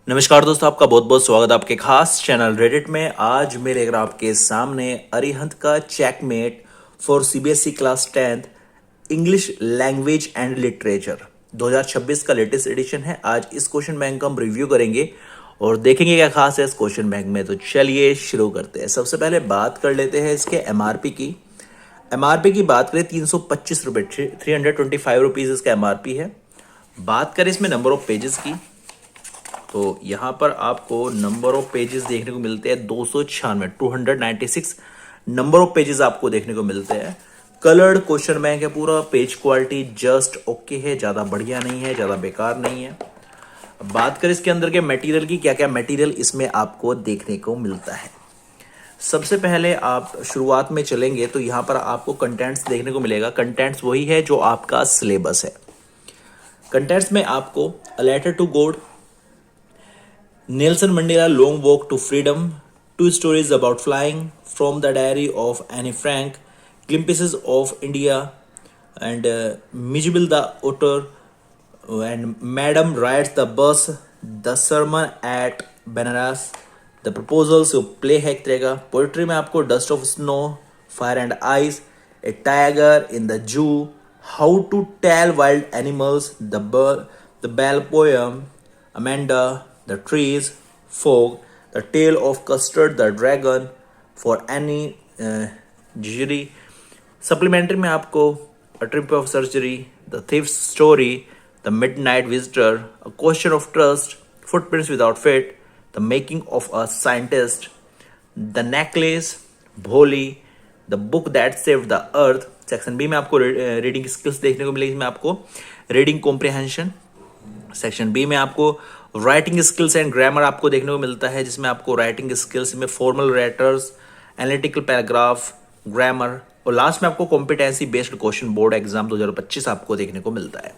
नमस्कार दोस्तों, आपका बहुत बहुत स्वागत है आपके खास चैनल रेडिट में। आज मैं लेकर आपके सामने अरिहंत का checkmate for CBSE class 10th English language and literature 2026 का लेटेस्ट एडिशन है। आज इस क्वेश्चन बैंक का हम रिव्यू करेंगे और देखेंगे क्या खास है इस क्वेश्चन बैंक में। तो चलिए शुरू करते हैं। सबसे पहले बात कर लेते हैं इसके एमआरपी की। एमआरपी की बात करें 325 रुपये, 325 रुपीज़ इसका एमआरपी है। बात करें इसमें नंबर ऑफ पेजेस की, तो यहाँ पर आपको नंबर ऑफ पेजेस देखने को मिलते हैं 296 नंबर ऑफ पेजेस आपको देखने को मिलते हैं। कलर्ड क्वेश्चन बैंक है पूरा। पेज क्वालिटी जस्ट ओके है, ज़्यादा बढ़िया नहीं है, ज़्यादा बेकार नहीं है। बात करें इसके अंदर के मटेरियल की, क्या क्या मटेरियल इसमें आपको देखने को मिलता है। सबसे पहले आप शुरुआत में चलेंगे तो यहाँ पर आपको कंटेंट्स देखने को मिलेगा। कंटेंट्स वही है जो आपका सिलेबस है। कंटेंट्स में आपको a letter to God, Nelson Mandela Long Walk to Freedom, two stories about flying, From the Diary of Anne Frank, Glimpses of India, and Mijibil the Otter, and Madam Rides the Bus, The Sermon at Banaras, The Proposals to Play Hectrega, Poetry में आपको Dust of Snow, Fire and Ice, A Tiger in the Zoo, How to Tell Wild Animals, The Bell Poem, Amanda, The Trees, Fog, The Tale of Custard the Dragon, For Annie Jury. Supplementary में आपको A Trip of Surgery, The Thief's Story, The Midnight Visitor, A Question of Trust, Footprints Without Feet, The Making of a Scientist, The Necklace, Bholi, The Book That Saved the Earth. Section B में आपको reading skills देखने को मिलेगी। इसमें आपको reading comprehension. Section B में आपको writing skills and grammar आपको देखने को मिलता है, जिसमें आपको राइटिंग स्किल्स में formal writers, analytical paragraph, grammar, और लास्ट में आपको competency based question board exam 2025 आपको देखने को मिलता है।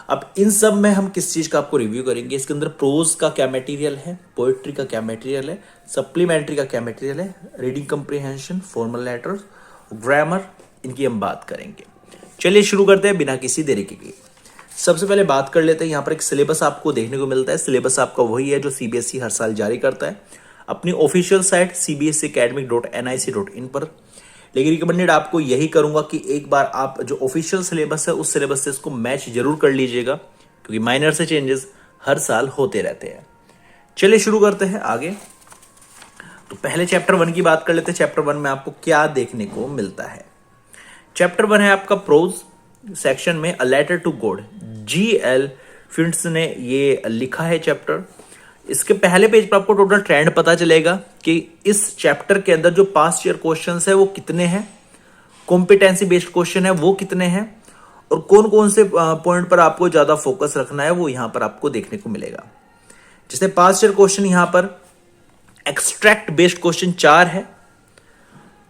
अब इन सब में हम किस चीज़ का आपको रिव्यू करेंगे। इसके अंदर प्रोज का क्या मटेरियल है, पोएट्री का क्या मटेरियल है, सप्लीमेंट्री का क्या मटेरियल है, रीडिंग कम्प्रिहेंशन, फॉर्मल राइटर्स, ग्रामर, इनकी हम बात करेंगे। चलिए शुरू करते हैं बिना किसी देरी के। सबसे पहले बात कर लेते हैं, यहाँ पर एक सिलेबस आपको देखने को मिलता है। सिलेबस आपका वही है जो सीबीएसई हर साल जारी करता है अपनी ऑफिशियल साइट cbsacademic.nic.in पर। लेकिन रिकमेंडेड आपको यही करूंगा कि एक बार आप जो ऑफिशियल सिलेबस है उस सिलेबस से इसको मैच जरूर कर लीजिएगा, क्योंकि माइनर से चेंजेस हर साल होते रहते हैं। चलिए शुरू करते हैं आगे। तो पहले चैप्टर 1 की बात कर लेते हैं। चैप्टर 1 में आपको क्या देखने को मिलता है। चैप्टर 1 है आपका प्रोज। सेक्शन में a letter to God, GL Fuentes ने ये लिखा है चैप्टर। इसके पहले पेज पर आपको टोटल ट्रेंड पता चलेगा कि इस चैप्टर के अंदर जो पास्ट ईयर क्वेश्चंस है वो कितने हैं, कॉम्पिटेंसी बेस्ड क्वेश्चन है वो कितने हैं, और कौन कौन से पॉइंट पर आपको ज्यादा फोकस रखना है वो यहां पर आपको देखने को मिलेगा। जैसे पास्ट ईयर क्वेश्चन यहां पर एक्सट्रैक्ट बेस्ड क्वेश्चन 4 है,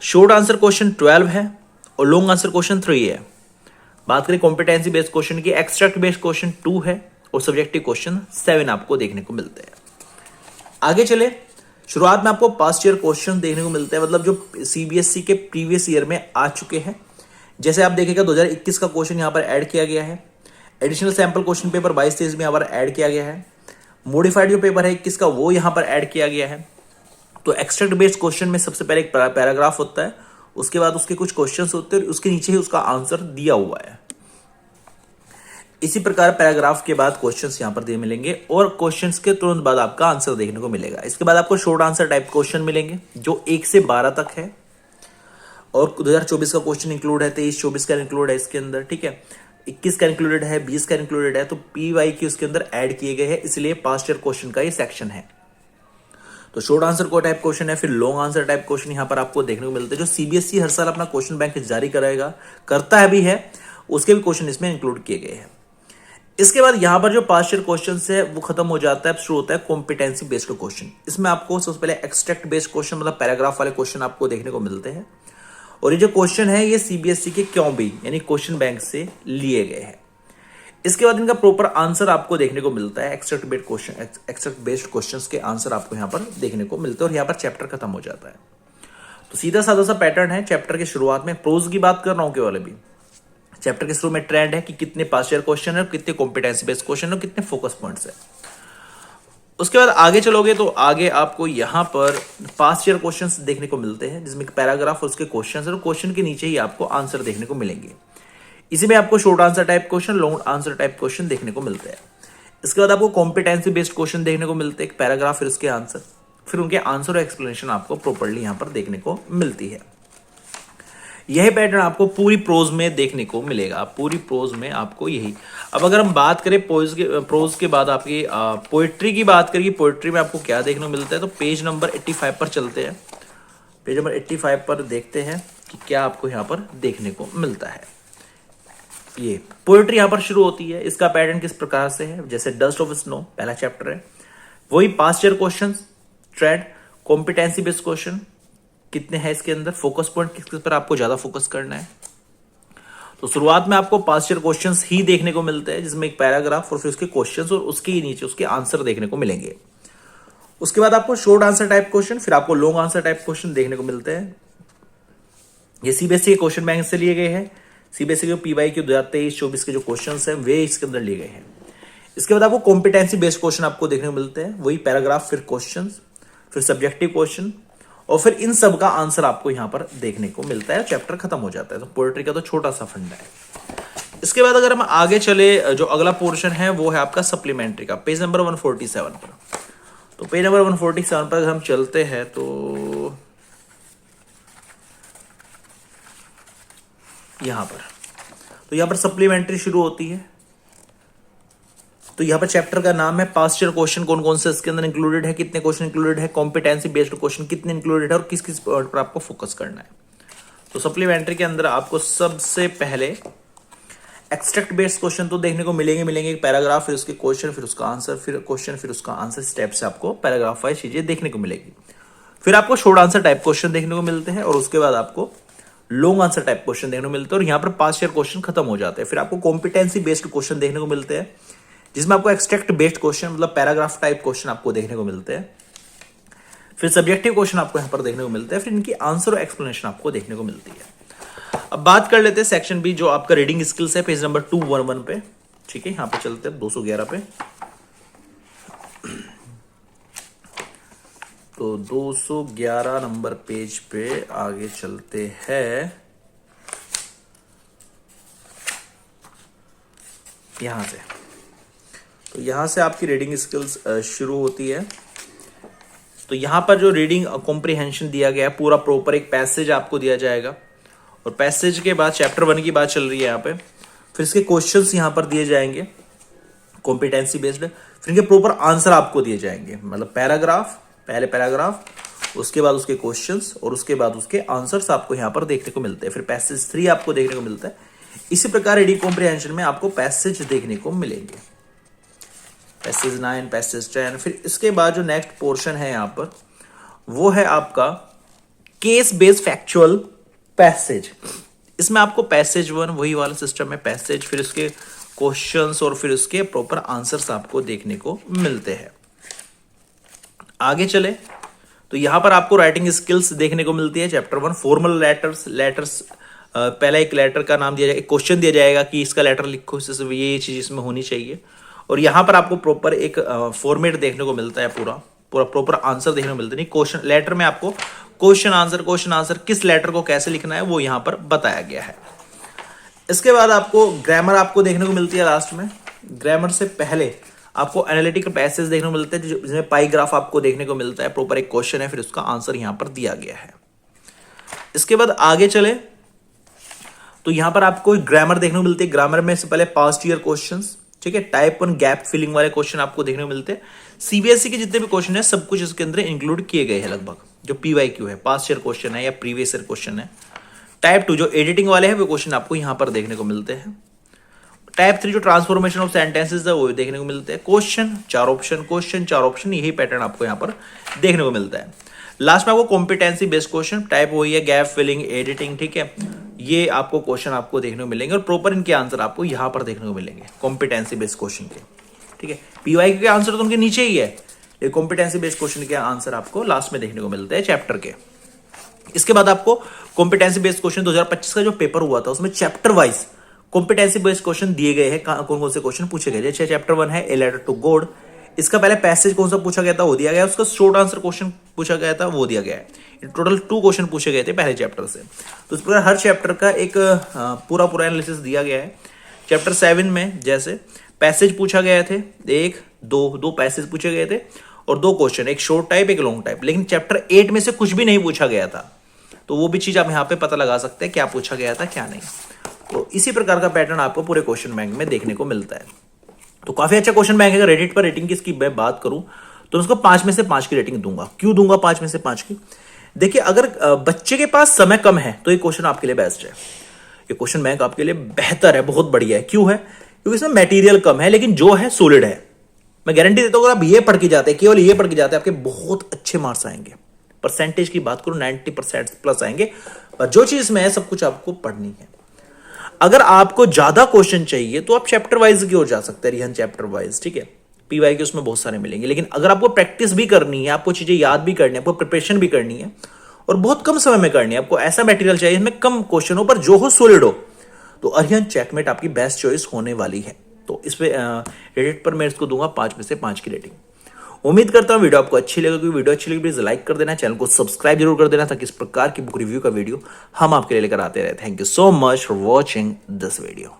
शॉर्ट आंसर क्वेश्चन 12 है और लॉन्ग आंसर क्वेश्चन 3 है। बात करें कॉम्पिटेंसी बेस्ड क्वेश्चन की, एक्सट्रैक्ट बेस्ड क्वेश्चन 2 है और सब्जेक्टिव क्वेश्चन 7 आपको देखने को मिलते हैं। आगे चले, शुरुआत में आपको पास्ट ईयर क्वेश्चन देखने को मिलते हैं, मतलब जो सीबीएसई के प्रीवियस ईयर में आ चुके हैं। जैसे आप देखेगा 2021 का क्वेश्चन यहाँ पर ऐड किया गया है। एडिशनल सैंपल क्वेश्चन पेपर 22-23 में यहाँ पर ऐड किया गया है। मॉडिफाइड जो पेपर है 21 का वो यहाँ पर ऐड किया गया है। तो एक्सट्रैक्ट बेस्ड क्वेश्चन में सबसे पहले एक पैराग्राफ होता है, उसके बाद उसके कुछ क्वेश्चंस होते हैं और उसके नीचे ही उसका आंसर दिया हुआ है। इसी प्रकार पैराग्राफ के बाद क्वेश्चंस यहां पर दिए मिलेंगे और क्वेश्चंस के तुरंत बाद आपका आंसर देखने को मिलेगा। इसके बाद आपको शॉर्ट आंसर टाइप क्वेश्चन मिलेंगे जो 1 से 12 तक है, और 2024 का क्वेश्चन इंक्लूड है, 23-24 का इंक्लूड है इसके अंदर, ठीक है, 21 का इंक्लूडेड है, 20 का इंक्लूडेड है। तो PY की उसके अंदर ऐड किए गए हैं, इसलिए पास्ट ईयर क्वेश्चन का ये सेक्शन है। तो शॉर्ट आंसर को टाइप क्वेश्चन है, फिर लॉन्ग आंसर टाइप क्वेश्चन यहां पर आपको देखने को मिलते हैं। जो सीबीएसई हर साल अपना क्वेश्चन बैंक जारी करता है भी है, उसके भी क्वेश्चन इसमें इंक्लूड किए गए हैं। इसके बाद यहां पर जो पास्ट ईयर क्वेश्चन है वो खत्म हो जाता है, शुरू होता है कॉम्पिटेंसी बेस्ड क्वेश्चन। इसमें आपको सबसे पहले एक्सट्रैक्ट बेस्ड क्वेश्चन, मतलब पैराग्राफ वाले क्वेश्चन आपको देखने को मिलते हैं। और ये जो क्वेश्चन है ये सीबीएसई के क्यों भी यानी क्वेश्चन बैंक से लिए गए हैं। इसके बाद इनका प्रॉपर आंसर आपको देखने को मिलता है। एक्सट्रैक्ट बेस्ड क्वेश्चंस के आंसर आपको यहाँ पर देखने को मिलते हैं और यहाँ पर चैप्टर खत्म हो जाता है। तो सीधा साधा सा पैटर्न है। चैप्टर के शुरुआत में प्रोज की बात कर रहा हूं केवल अभी। चैप्टर के शुरू में ट्रेंड है कि कितने पास्ट ईयर क्वेश्चन है, कितने कॉम्पिटेंसी बेस्ड क्वेश्चन है, कितने फोकस पॉइंट्स है। उसके बाद आगे चलोगे तो आगे आपको यहाँ पर पास्ट ईयर क्वेश्चंस देखने को मिलते हैं, जिसमें पैराग्राफ और उसके क्वेश्चंस और क्वेश्चन के नीचे ही आपको आंसर देखने को मिलेंगे। इसी में आपको short answer type question, long answer type question देखने को मिलते हैं। इसके बाद आपको कॉम्पिटेंसी बेस्ड क्वेश्चन देखने को मिलते हैं, एक पैराग्राफ फिर उसके आंसर, फिर उनके आंसर और एक्सप्लेनेशन आपको प्रॉपर्ली यहाँ पर देखने को मिलती है। यही पैटर्न आपको पूरी प्रोज में देखने को मिलेगा, पूरी प्रोज में आपको यही। अब अगर हम बात करें प्रोज के बाद आपकी पोएट्री की बात करिए, पोएट्री में आपको क्या देखने को मिलता है, तो पेज नंबर 85 पर चलते हैं। पेज नंबर 85 पर देखते हैं कि क्या आपको यहाँ पर देखने को मिलता है। ये पोएट्री यहाँ पर शुरू होती है। इसका पैटर्न किस प्रकार से है, जैसे डस्ट ऑफ स्नो पहला चैप्टर है, वही past year question, trade, competency based question कितने हैं इसके अंदर, फोकस पॉइंट किस पर आपको ज्यादा फोकस करना है। तो शुरुआत में आपको पास्ट ईयर क्वेश्चंस ही देखने को मिलते हैं, जिसमें एक पैराग्राफ और फिर उसके क्वेश्चंस और उसके ही नीचे उसके आंसर देखने को मिलेंगे। उसके बाद आपको शॉर्ट आंसर टाइप क्वेश्चन, फिर आपको लॉन्ग आंसर टाइप क्वेश्चन देखने को मिलते हैं। ये सीबीएसई के क्वेश्चन बैंक से लिए गए हैं। सीबीएसई के पीवाईक्यू 2023-24 के जो क्वेश्चन हैं वे इसके अंदर लिए गए हैं। इसके बाद आपको कॉम्पिटेंसी बेस्ड क्वेश्चन आपको देखने को मिलते हैं, वही पैराग्राफ, फिर क्वेश्चन, फिर सब्जेक्टिव क्वेश्चन, और फिर इन सब का आंसर आपको यहां पर देखने को मिलता है। चैप्टर खत्म हो जाता है। तो पोएट्री का तो छोटा सा फंडा है। इसके बाद अगर हम आगे चले, जो अगला पोर्शन है वो है आपका सप्लीमेंट्री का, पेज नंबर 147 पर। तो पेज नंबर 147 पर हम चलते हैं तो यहां पर सप्लीमेंट्री शुरू होती है। तो यहाँ पर चैप्टर का नाम है पास्ट ईयर क्वेश्चन कौन कौन से इसके अंदर इंक्लूडेड है, कितने क्वेश्चन इंक्लूडेड है, कॉम्पिटेंसी बेस्ड क्वेश्चन कितने इंक्लूडेड है और किस किस पर आपको फोकस करना है। तो सप्लीमेंट्री के अंदर आपको सबसे पहले एक्सट्रैक्ट बेस्ड क्वेश्चन तो देखने को मिलेंगे, एक पैराग्राफ, फिर उसके क्वेश्चन, फिर उसका आंसर, फिर क्वेश्चन, फिर उसका आंसर, स्टेप से आपको पैराग्राफ वाइज चीजें देखने को मिलेगी। फिर आपको शॉर्ट आंसर टाइप क्वेश्चन देखने को मिलते हैं और उसके बाद आपको लॉन्ग आंसर टाइप क्वेश्चन देखने को मिलते हैं और यहाँ पर पास्ट ईयर क्वेश्चन खत्म हो जाते हैं। फिर आपको कॉम्पिटेंसी बेस्ड क्वेश्चन देखने को मिलते हैं, जिसमें आपको एक्सट्रैक्ट बेस्ड क्वेश्चन मतलब पैराग्राफ टाइप क्वेश्चन आपको देखने को मिलते हैं। फिर सब्जेक्टिव क्वेश्चन आपको यहां पर देखने को मिलते हैं, फिर इनकी आंसर और एक्सप्लेनेशन आपको देखने को मिलती है। अब बात कर लेते हैं सेक्शन बी, जो आपका रीडिंग स्किल्स है, पेज नंबर 211 पे। ठीक है, यहां पे चलते हैं 211 पे। तो 211 नंबर पेज पे आगे चलते हैं। यहां से तो यहां से आपकी रीडिंग स्किल्स शुरू होती है। तो यहां पर जो रीडिंग कॉम्प्रिहेंशन दिया गया है, पूरा प्रॉपर एक पैसेज आपको दिया जाएगा और पैसेज के बाद चैप्टर 1 की बात चल रही है यहाँ पे। फिर इसके क्वेश्चंस यहां पर दिए जाएंगे कॉम्पिटेंसी बेस्ड, फिर इनके प्रॉपर आंसर आपको दिए जाएंगे, मतलब पैराग्राफ, पहले पैराग्राफ, उसके बाद उसके क्वेश्चंस और उसके बाद उसके आंसर्स आपको यहाँ पर देखने को मिलते हैं। फिर पैसेज 3 आपको देखने को मिलता है। इसी प्रकार रीडिंग कॉम्प्रिहेंशन में आपको पैसेज देखने को मिलेंगे, पैसेज 9, पैसेज 10। फिर इसके बाद जो नेक्स्ट पोर्शन है यहाँ पर वो है आपका केस बेस्ड फैक्चुअल पैसेज। इसमें आपको पैसेज 1 वही वाला सिस्टम है, पैसेज, फिर इसके क्वेश्चंस और फिर उसके प्रॉपर आंसर्स आपको देखने को मिलते हैं। आगे चले तो यहां पर आपको राइटिंग स्किल्स देखने को मिलती है। चैप्टर 1 फॉर्मल लेटर्स, पहला एक लेटर का नाम दिया जाएगा, एक क्वेश्चन दिया जाएगा कि इसका लेटर लिखो, ये चीज इसमें होनी चाहिए। और यहां पर आपको प्रॉपर एक फॉर्मेट देखने को मिलता है, पूरा प्रॉपर आंसर देखने को मिलता है। क्वेश्चन लेटर में आपको क्वेश्चन आंसर किस लेटर को कैसे लिखना है वो यहां पर बताया गया है। इसके बाद आपको ग्रामर आपको देखने को मिलती है लास्ट में। ग्रामर से पहले आपको एनालिटिकल पैसेज देखने को मिलते हैं, जिसमें पाई ग्राफ आपको देखने को मिलता है, प्रॉपर एक क्वेश्चन है, फिर उसका आंसर यहां पर दिया गया है। इसके बाद आगे चले तो यहां पर आपको ग्रामर देखने को मिलती है। ग्रामर में से पहले पास्ट ईयर क्वेश्चंस, ठीक है, टाइप 1 गैप फिलिंग वाले क्वेश्चन आपको देखने को मिलते हैं। सीबीएसई के जितने भी क्वेश्चन है सब कुछ इसके अंदर इंक्लूड किए गए हैं लगभग। जो पीवाईक्यू है, पास्ट ईयर क्वेश्चन है या प्रीवियस ईयर क्वेश्चन है। टाइप 2 जो एडिटिंग वाले हैं वो क्वेश्चन आपको यहां पर देखने को मिलते हैं। टाइप 3 जो ट्रांसफॉर्मेशन ऑफ सेंटेंसेस है वो देखने को मिलते हैं। क्वेश्चन 4 ऑप्शन, यही पैटर्न आपको यहां पर देखने को मिलता है। लास्ट में आपको कॉम्पिटेंसी बेस्ड क्वेश्चन, टाइप वही है, गैप फिलिंग, एडिटिंग, ठीक है, ये आपको क्वेश्चन आपको देखने को मिलेंगे और प्रॉपर इनके आंसर आपको यहां पर देखने को मिलेंगे कॉम्पिटेंसी बेस्ड क्वेश्चन के। ठीक है, पीवाईक्यू के आंसर तो उनके नीचे ही है, ये कॉम्पिटेंसी बेस्ड क्वेश्चन के आंसर आपको लास्ट में देखने को मिलते हैं चैप्टर के। इसके बाद आपको कॉम्पिटेंसी बेस्ड क्वेश्चन 2025 का जो पेपर हुआ था उसमें chapter wise competency based question दिए गए हैं, कौन कौन से क्वेश्चन पूछे गए। जैसे चैप्टर 1 है ए लेटर टू गॉड, इसका पहले पैसेज कौन सा पूछा गया था वो दिया गया है, उसका शॉर्ट आंसर क्वेश्चन पूछा गया था वो दिया गया है। टोटल 2 क्वेश्चन पूछे गए थे पहले चैप्टर से। तो इस प्रकार हर चैप्टर का एक पूरा एनालिसिस दिया गया है। चैप्टर 7 में जैसे पैसेज पूछा गया थे, 1 2 पैसेज पूछे गए थे और 2 क्वेश्चन, एक शॉर्ट टाइप एक लॉन्ग टाइप। लेकिन चैप्टर 8 में से कुछ भी नहीं पूछा गया था, तो वो भी चीज आप यहाँ पे पता लगा सकते हैं क्या पूछा गया था क्या नहीं। तो इसी प्रकार का पैटर्न आपको पूरे क्वेश्चन बैंक में देखने को मिलता है। तो काफी अच्छा क्वेश्चन बैंक है। रेडिट पर रेटिंग की इसकी मैं बात करूं तो उसको 5 में से 5 की रेटिंग दूंगा। क्यों दूंगा 5 में से 5 की? देखिए, अगर बच्चे के पास समय कम है तो ये क्वेश्चन आपके लिए बेस्ट है। ये क्वेश्चन बैंक आपके लिए बेहतर है, बहुत बढ़िया है। क्यों है? क्योंकि इसमें मटेरियल कम है लेकिन जो है सॉलिड है। मैं गारंटी देता हूं, अगर आप ये पढ़ के जाते हैं, केवल ये पढ़ के जाते हैं, आपके बहुत अच्छे मार्क्स आएंगे। परसेंटेज की बात करूं 90% प्लस आएंगे। पर जो चीज में है सब कुछ आपको पढ़नी है। अगर आपको ज्यादा क्वेश्चन चाहिए तो आप चैप्टर वाइज की ओर जा सकते हैं, रिहन चैप्टर वाइज, ठीक है। पीवाई के उसमें बहुत सारे मिलेंगे। लेकिन अगर आपको प्रैक्टिस भी करनी है, आपको चीजें याद भी करनी है, आपको प्रिपरेशन भी करनी है और बहुत कम समय में करनी है, आपको ऐसा मटेरियल चाहिए इसमें कम क्वेश्चन हो पर जो हो सॉलिड हो, तो अरिहंत चेकमेट आपकी बेस्ट चॉइस होने वाली है। तो इस पे रेडिट पर मैं इसको दूंगा 5 में से 5 की रेटिंग। उम्मीद करता हूं वीडियो आपको अच्छी लगेगी। वीडियो अच्छी लगी प्लीज लाइक कर देना, चैनल को सब्सक्राइब जरूर कर देना ताकि इस प्रकार की बुक रिव्यू का वीडियो हम आपके लिए लेकर आते रहे। Thank you so much for watching this video.